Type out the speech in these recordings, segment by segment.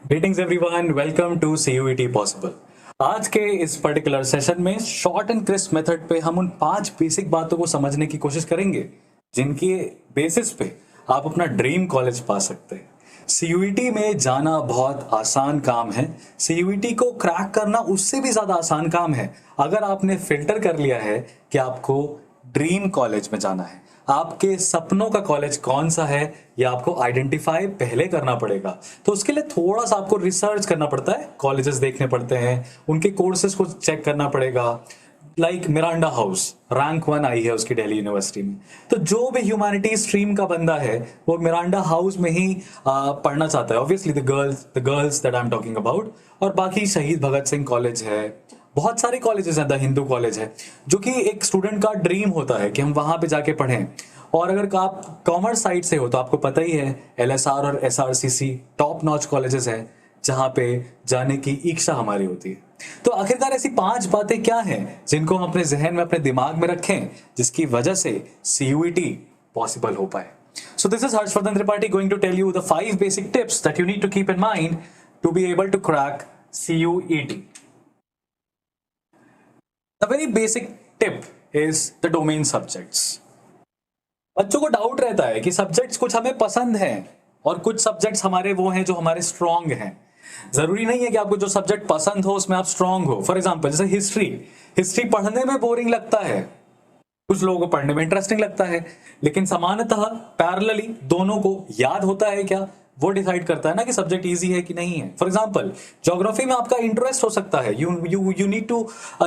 Greetings everyone, welcome to CUET possible. आज के इस पर्टिकुलर सेशन में शॉर्ट एंड क्रिस्प मेथड पे हम उन 5 बेसिक बातों को समझने की कोशिश करेंगे जिनके बेसिस पे आप अपना ड्रीम कॉलेज पा सकते हैं। CUET में जाना बहुत आसान काम है। CUET को क्रैक करना उससे भी ज्यादा आसान काम है अगर आपने फिल्टर कर लिया है कि आपको ड्रीम कॉलेज में जाना है। आपके सपनों का कॉलेज कौन सा है ये आपको आइडेंटिफाई पहले करना पड़ेगा। तो उसके लिए थोड़ा सा आपको रिसर्च करना पड़ता है, कॉलेजेस देखने पड़ते हैं, उनके कोर्सेज को चेक करना पड़ेगा। लाइक मिरांडा हाउस रैंक 1 आई है उसकी दिल्ली यूनिवर्सिटी में। तो जो भी ह्यूमैनिटी स्ट्रीम का बंदा है वो मिरांडा हाउस में ही पढ़ना चाहता है। Obviously the girls that I am talking about. और बाकी शहीद भगत सिंह कॉलेज है, बहुत सारे कॉलेजेस हैं, द हिंदू कॉलेज है, जो कि एक स्टूडेंट का ड्रीम होता है कि हम वहां पे जाके पढ़ें। और अगर आप कॉमर्स साइड से हो तो आपको पता ही है LSR और SRCC टॉप नॉच कॉलेजेस हैं जहां पे जाने की इच्छा हमारी होती है। तो आखिरकार ऐसी 5 बातें क्या हैं जिनको हम अपने जहन में, अपने दिमाग में रखें, जिसकी वजह से CUET पॉसिबल हो पाए। So this is Harshvardhan Tripathi going to tell you the 5 basic tips that you need to keep in mind to be able to crack CUET. The very basic tip is the domain subjects. बच्चों को doubt रहता है कि subjects कुछ हमें पसंद हैं और कुछ सब्जेक्ट्स हमारे वो हैं जो हमारे स्ट्रांग हैं। जरूरी नहीं है कि आपको जो सब्जेक्ट पसंद हो उसमें आप स्ट्रांग हो। फॉर एग्जांपल जैसे हिस्ट्री पढ़ने में बोरिंग लगता है, कुछ लोगों को पढ़ने में इंटरेस्टिंग लगता है, लेकिन समानतः पैरेलली दोनों को याद होता है क्या, वो डिसाइड करता है ना कि सब्जेक्ट इजी है कि नहीं है। फॉर एग्जांपल ज्योग्राफी में आपका इंटरेस्ट हो सकता है, you need to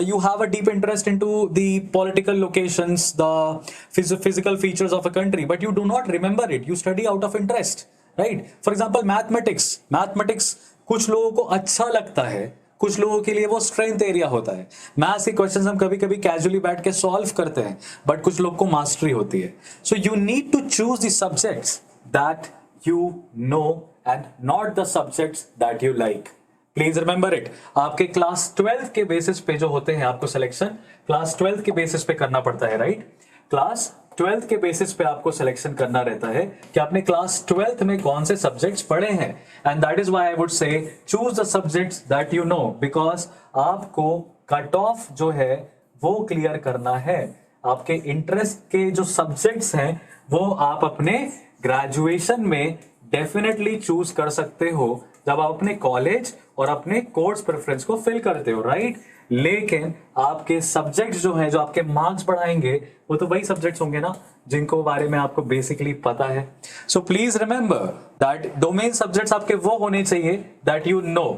you have a deep interest into the political locations, the physical features of a country, but you do not remember it, you study out of interest, right. For example mathematics कुछ लोगों को अच्छा लगता है, कुछ लोगों के लिए वो स्ट्रेंथ एरिया होता है। मैथ्स के क्वेश्चंस हम कभी कभी कैजुअली बैठ के सॉल्व करते हैं, बट कुछ लोग को मास्टरी होती है। So you need to choose the subjects that you know and not the subjects that you like. Please remember it. आपके क्लास 12th के बेसिस पे जो होते हैं आपको सिलेक्शन क्लास 12th के बेसिस पे करना पड़ता है, राइट। क्लास 12th के बेसिस पे आपको सिलेक्शन करना रहता है कि आपने क्लास 12th में कौन से सब्जेक्ट्स पढ़े हैं। And that is why I would से choose the subjects that you know, because आपको कट ऑफ जो है वो क्लियर करना है। आपके इंटरेस्ट के जो सब्जेक्ट्स हैं वो आप अपने ग्रेजुएशन में डेफिनेटली चूज कर सकते हो जब आप अपने कॉलेज और अपने कोर्स प्रेफरेंस को फिल करते हो, राइट। लेकिन आपके सब्जेक्ट्स जो हैं, जो आपके मार्क्स बढ़ाएंगे, वो तो वही सब्जेक्ट्स होंगे ना जिनको बारे में आपको बेसिकली पता है। So please remember that domain subjects आपके वो होने चाहिए that you know.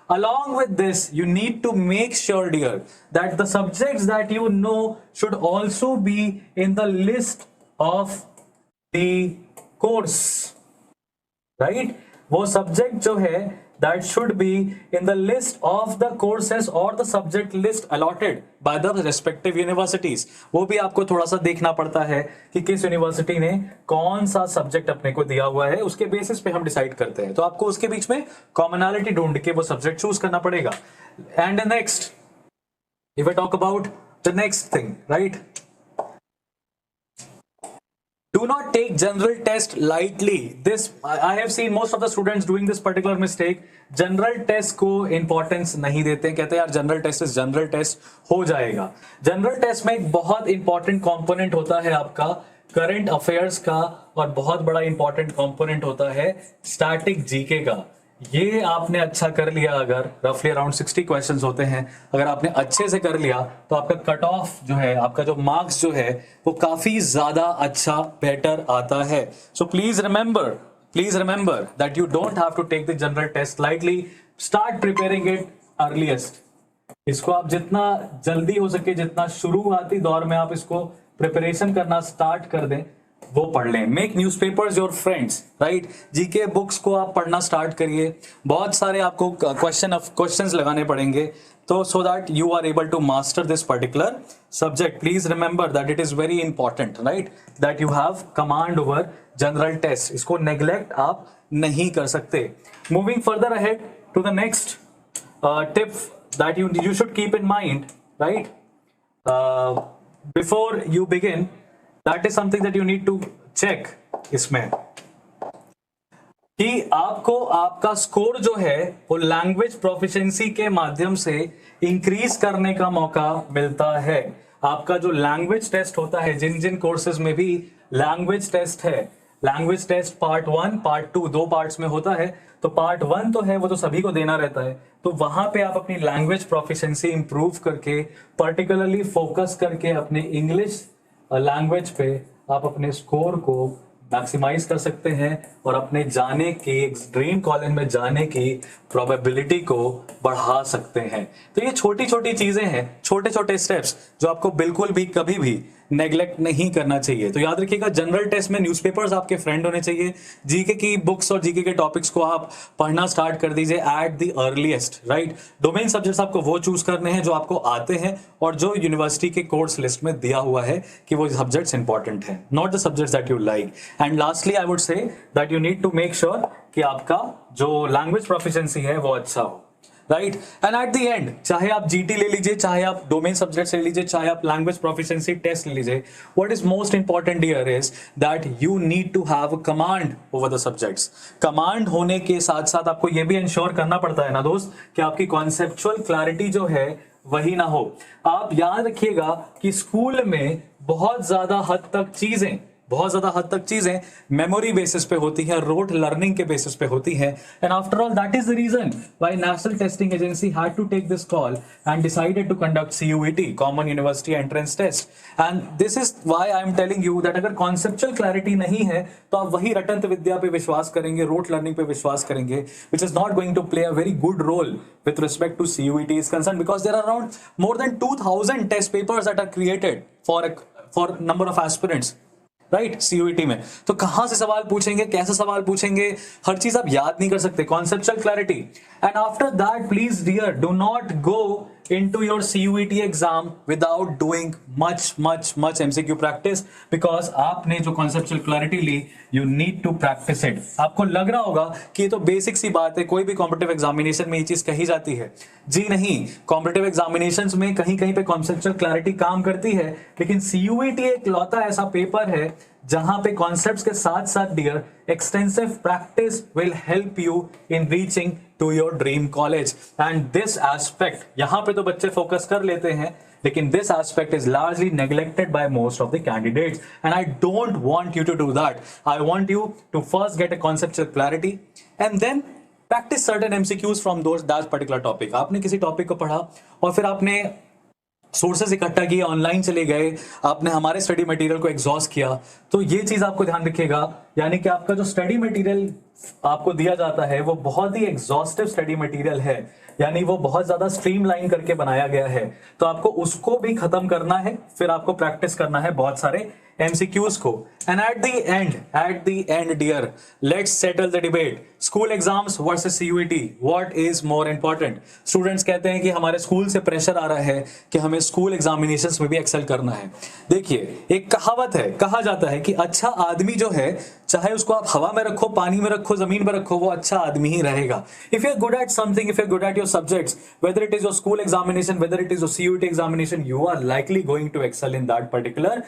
Along with this, you need to make sure, dear, that the subjects that you know should also be in the list of the course, right? वो subject जो है that should be in the list of the courses or the subject list allotted by the respective universities. वो भी आपको थोड़ा सा देखना पड़ता है कि किस यूनिवर्सिटी ने कौन सा सब्जेक्ट अपने को दिया हुआ है, उसके बेसिस पे हम डिसाइड करते हैं। तो आपको उसके बीच में कॉमनैलिटी ढूंढ के वो सब्जेक्ट चूज करना पड़ेगा। And next, if I talk about the next thing, right? Do not take general test lightly. This I have seen most of the students doing this particular mistake. General test को importance नहीं देते, कहते हैं यार general test हो जाएगा। General test में एक बहुत इंपॉर्टेंट कंपोनेंट होता है आपका करंट अफेयर्स का, और बहुत बड़ा इंपॉर्टेंट कंपोनेंट होता है स्टैटिक जीके का। ये आपने अच्छा कर लिया, अगर रफली अराउंड 60 क्वेश्चंस होते हैं, अगर आपने अच्छे से कर लिया तो आपका कट ऑफ जो है, आपका जो मार्क्स जो है वो काफी ज्यादा अच्छा बेटर आता है। So please remember that you don't have to take the general test lightly. Start preparing it earliest. इसको आप जितना जल्दी हो सके, जितना शुरुआती दौर में आप इसको प्रिपरेशन करना स्टार्ट कर दें, वो पढ़ लें। Make newspapers your friends, right. GK books को आप पढ़ना स्टार्ट करिए। बहुत सारे आपको क्वेश्चंस लगाने पड़ेंगे, तो so that you are able to master this particular subject. Please remember that it is very important, right, that you have command over general test. इसको नेग्लेक्ट आप नहीं कर सकते। Moving further ahead to the next tip that you should keep in mind, right, before you begin, that is something that you need to check इसमें कि आपको आपका score जो है वो लैंग्वेज प्रोफिशिएंसी के माध्यम से इंक्रीज करने का मौका मिलता है। आपका जो लैंग्वेज टेस्ट होता है, जिन जिन कोर्सेज में भी लैंग्वेज टेस्ट है, लैंग्वेज टेस्ट पार्ट 1 पार्ट 2 दो पार्ट्स में होता है। तो पार्ट 1 तो है वो तो सभी को देना रहता है, तो वहां पे आप अपनी लैंग्वेज प्रोफिशिएंसी इंप्रूव करके, पर्टिकुलरली फोकस करके अपने इंग्लिश लैंग्वेज पे आप अपने स्कोर को मैक्सिमाइज कर सकते हैं और अपने जाने की, ड्रीम कॉलेज में जाने की प्रोबेबिलिटी को बढ़ा सकते हैं। तो ये छोटी छोटी चीजें हैं, छोटे छोटे स्टेप्स जो आपको बिल्कुल भी कभी भी नेग्लेक्ट नहीं करना चाहिए। तो याद रखिएगा, जनरल टेस्ट में न्यूज़पेपर्स आपके फ्रेंड होने चाहिए। जीके की बुक्स और जीके के टॉपिक्स को आप पढ़ना स्टार्ट कर दीजिए at the earliest, right. Domain subjects आपको वो चूज करने हैं जो आपको आते हैं और जो यूनिवर्सिटी के कोर्स लिस्ट में दिया हुआ है कि वो सब्जेक्ट्स इंपॉर्टेंट है, not the subjects that you like. And lastly I would say that you need to make sure कि आपका जो लैंग्वेज प्रोफिशिएंसी है वो अच्छा हो, right. And at the end, चाहे आप जीटी ले लीजिए, चाहे आप डोमेन सब्जेक्ट्स ले लीजिए, चाहे आप लैंग्वेज प्रोफिशिएंसी टेस्ट ले लीजिए, what is most important here is that you need to have command over the subjects. Command होने के साथ साथ आपको यह भी इंश्योर करना पड़ता है ना दोस्त कि आपकी कॉन्सेप्चुअल क्लैरिटी जो है वही ना हो। आप याद रखिएगा कि स्कूल में बहुत ज्यादा हद तक चीजें मेमोरी बेसिस पे होती है, रोट लर्निंग के बेसिस पे होती है। And after all that is the reason why national testing agency had to take this call and decided to conduct CUET, common university entrance test. And this is why I am telling you that अगर conceptual clarity नहीं है तो आप वही रटंत विद्या पे विश्वास करेंगे, rote learning पे विश्वास करेंगे, which is not going to play a very good role with respect to CUET is concerned, because there are around more than 2000 test papers that are created for number of aspirants, right, CUET में। तो कहां से सवाल पूछेंगे, कैसे सवाल पूछेंगे, हर चीज आप याद नहीं कर सकते। Conceptual clarity. And after that please dear do not go into your CUET exam without doing much MCQ practice, because आपने जो conceptual clarity Lee, you need to practice it। आपको लग रहा होगा कि ये तो बेसिक सी बात है, कोई भी कॉम्पिटिटिव एग्जामिनेशन में ये चीज कही जाती है। जी नहीं, कॉम्पिटिटिव एग्जामिनेशंस में कहीं कहीं पे conceptual clarity काम करती है, लेकिन CUET एक लौता ऐसा पेपर है जहां पे कॉन्सेप्ट्स के साथ साथ dear extensive practice will help you in reaching to your dream college. And this aspect, यहां पे तो बच्चे फोकस कर लेते हैं, लेकिन this aspect is largely neglected by most of the candidates, and I don't want you to do that. I want you to first get a conceptual clarity and then practice certain MCQs from that particular topic। आपने किसी topic को पढ़ा और फिर आपने sources इकट्ठा किए, online चले गए, आपने हमारे स्टडी मटेरियल को एग्जॉस्ट किया, तो ये चीज आपको ध्यान रखिएगा, यानी कि आपका जो स्टडी मटेरियल आपको दिया जाता है वो बहुत ही एग्जॉस्टिव स्टडी मटेरियल है, यानी वो बहुत ज्यादा स्ट्रीमलाइन करके बनाया गया है। तो आपको उसको भी खत्म करना है, फिर आपको प्रैक्टिस करना है बहुत सारे MCQs को। And at the end dear, let's settle the debate, school exams versus CUET, what is more important. Students कहते हैं कि हमारे स्कूल से प्रेशर आ रहा है कि हमें स्कूल एग्जामिनेशंस में भी एक्सेल करना है। देखिए, एक कहावत है, कहा जाता है कि अच्छा आदमी जो है, चाहे उसको आप हवा में रखो, पानी में रखो, जमीन में रखो, वो अच्छा आदमी ही रहेगा। If you are good at something, if you are good at your subjects, whether it is your school examination, whether it is your CUET examination, you are likely going to excel in that particular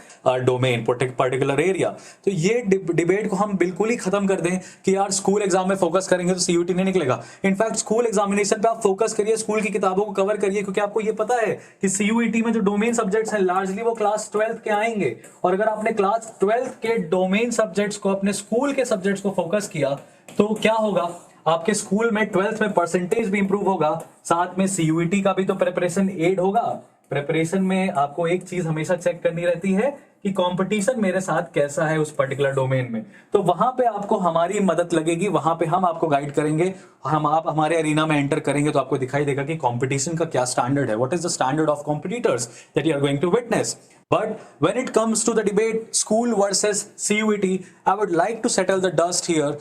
domain, particular area. तो ये debate को हम बिल्कुल ही खत्म कर दें कि यार स्कूल एग्जाम में फोकस करेंगे तो CUET नहीं निकलेगा। इनफैक्ट स्कूल एग्जामिनेशन पे आप फोकस करिए, स्कूल की किताबों को कवर करिए, क्योंकि आपको ये पता है कि CUET में जो डोमेन सब्जेक्ट्स हैं लार्जली वो क्लास 12th के आएंगे, और अगर आपने क्लास 12th के डोमेन सब्जेक्ट्स को, अपने स्कूल के सब्जेक्ट्स को फोकस किया तो क्या होगा, आपके स्कूल में 12th में परसेंटेज भी इंप्रूव होगा, साथ में CUET का भी तो प्रिपरेशन एड होगा। प्रिपरेशन में आपको एक चीज हमेशा चेक करनी रहती है कि कंपटीशन मेरे साथ कैसा है उस पर्टिकुलर डोमेन में, तो वहां पे आपको हमारी मदद लगेगी, वहां पे हम आपको गाइड करेंगे, आप हमारे एरिना में एंटर करेंगे तो आपको दिखाई देगा कि कंपटीशन का क्या स्टैंडर्ड है, what is the standard of competitors that you are going to witness. But when it comes to the debate, school versus CUET, I would like to settle the dust here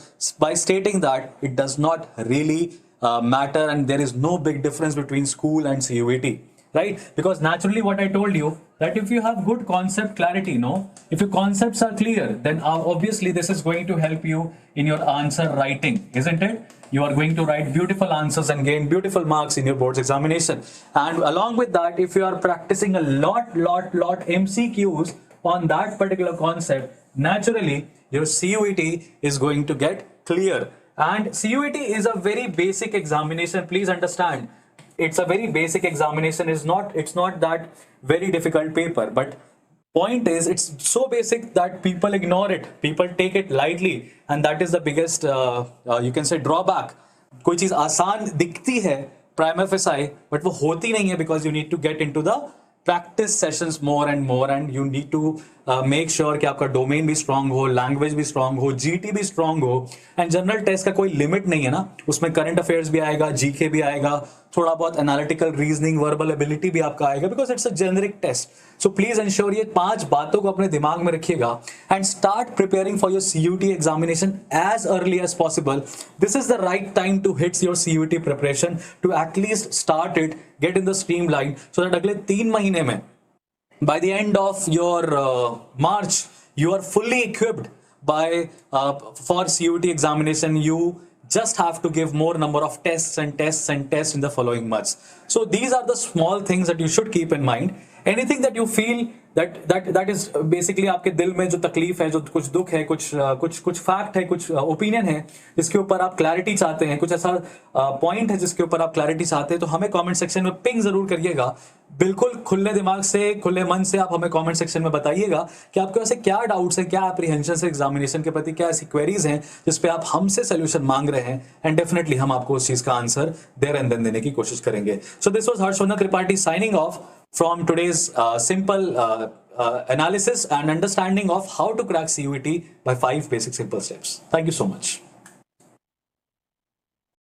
by stating that it does not really matter, and there is no big difference between school and CUET, right? Because naturally what I told you, that if you have good concept clarity, if your concepts are clear, then obviously this is going to help you in your answer writing, isn't it? You are going to write beautiful answers and gain beautiful marks in your board's examination. And along with that, if you are practicing a lot MCQs on that particular concept, naturally your CUET is going to get clear. And CUET is a very basic examination. Please understand, it's a very basic examination. It's not that very difficult paper. But point is, it's so basic that people ignore it. People take it lightly, and that is the biggest you can say drawback. कोई चीज आसान दिखती है prima facie, but वो होती नहीं है because you need to get into the practice sessions more and more, and you need to make sure कि आपका डोमेन भी स्ट्रांग हो, लैंग्वेज भी स्ट्रांग हो, जीटी भी स्ट्रांग हो. एंड जनरल टेस्ट का कोई लिमिट नहीं है ना, उसमें करंट अफेयर्स भी आएगा, जीके भी आएगा, थोड़ा बहुत एनालिटिकल रीजनिंग, वर्बल एबिलिटी भी आपका आएगा, because it's a generic test. So please ensure ये 5 बातों को अपने दिमाग में रखिएगा and start preparing for your CUET examination as early as possible. This is the right time to hits your CUET preparation, to at least start it, get in the streamline, so that अगले 3 महीने में by the end of your March, you are fully equipped for CUET examination. You just have to give more number of tests and tests and tests in the following months. So these are the small things that you should keep in mind. Anything that you feel that is basically आपके दिल में जो तकलीफ है, जो कुछ दुख है, कुछ फैक्ट है, कुछ ओपिनियन है जिसके ऊपर आप क्लैरिटी चाहते हैं, कुछ ऐसा पॉइंट है जिसके ऊपर आप क्लैरिटी चाहते हैं, तो हमें कमेंट सेक्शन में पिंग जरूर करिएगा. बिल्कुल खुले दिमाग से, खुले मन से आप हमें कमेंट सेक्शन में बताइएगा कि आपके वैसे क्या डाउट्स हैं, क्या एप्रीहेंशन है एग्जामिनेशन के प्रति, क्या ऐसी क्वेरीज हैं जिस पे आप हमसे सोल्यूशन मांग रहे हैं, एंड डेफिनेटली हम आपको उस चीज का आंसर देयर एंड देन देने की कोशिश करेंगे. So this was Harshvardhan Tripathi signing off from today's simple analysis and understanding of how to crack CUET by 5 basic simple steps. Thank you so much.